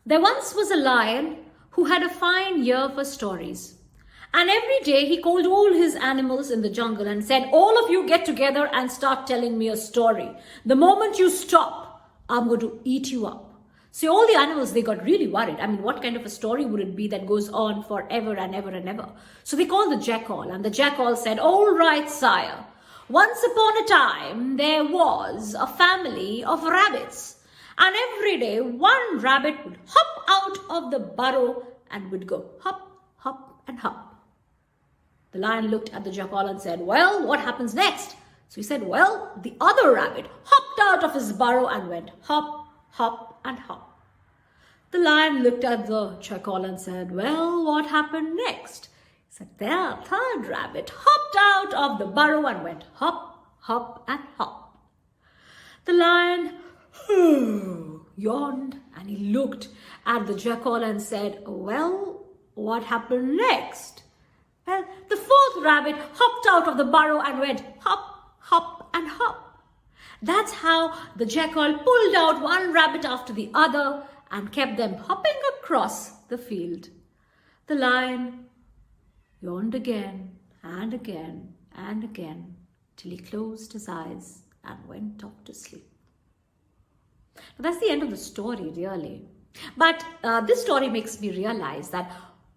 There once was a lion who had a fine ear for stories. And every day he called all his animals in the jungle and said, "All of you get together and start telling me a story. The moment you stop, I'm going to eat you up." So all the animals, they got really worried. I mean, what kind of a story would it be that goes on forever and ever and ever? So they called the jackal, and the jackal said, "All right, sire. Once upon a time, there was a family of rabbits. And every day, one rabbit would hop out of the burrow and would go hop, hop, and hop." The lion looked at the jackal and said, "Well, what happens next?" So he said, "Well, the other rabbit hopped out of his burrow and went hop, hop, and hop." The lion looked at the jackal and said, "Well, what happened next?" He said, "The third rabbit hopped out of the burrow and went hop, hop, and hop." The lion yawned and he looked at the jackal and said, "Well, what happened next?" Well, the fourth rabbit hopped out of the burrow and went hop, hop, and hop. That's how the jackal pulled out one rabbit after the other and kept them hopping across the field. The lion yawned again and again and again till he closed his eyes and went off to sleep. Now, that's the end of the story, really. But this story makes me realize that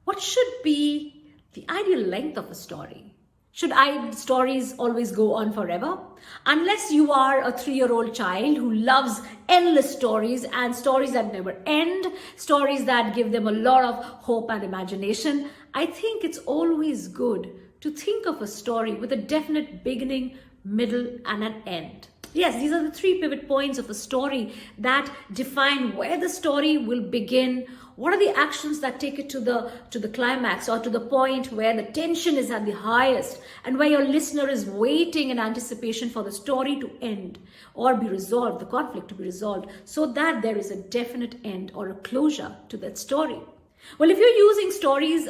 what should be the ideal length of a story? Should stories always go on forever? Unless you are a 3-year-old child who loves endless stories and stories that never end, stories that give them a lot of hope and imagination, I think it's always good to think of a story with a definite beginning, middle, and an end. Yes, these are the 3 pivot points of a story that define where the story will begin. What are the actions that take it to the climax, or to the point where the tension is at the highest and where your listener is waiting in anticipation for the story to end or be resolved, the conflict to be resolved, so that there is a definite end or a closure to that story. Well, if you're using stories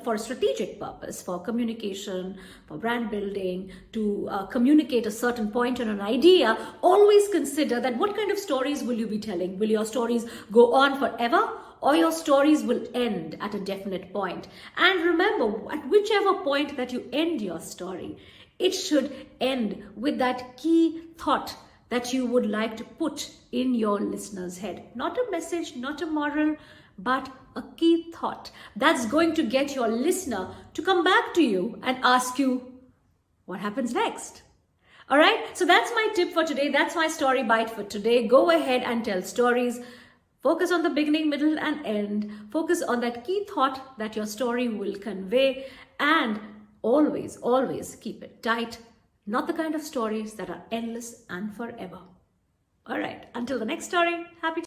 for a strategic purpose, for communication, for brand building, to communicate a certain point on an idea, always consider that what kind of stories will you be telling? Will your stories go on forever, or your stories will end at a definite point? And remember, at whichever point that you end your story, it should end with that key thought that you would like to put in your listener's head. Not a message, not a moral, but a key thought that's going to get your listener to come back to you and ask you, what happens next? All right, so that's my tip for today. That's my story bite for today. Go ahead and tell stories. Focus on the beginning, middle, and end. Focus on that key thought that your story will convey, and always, always keep it tight. Not the kind of stories that are endless and forever. All right, until the next story, happy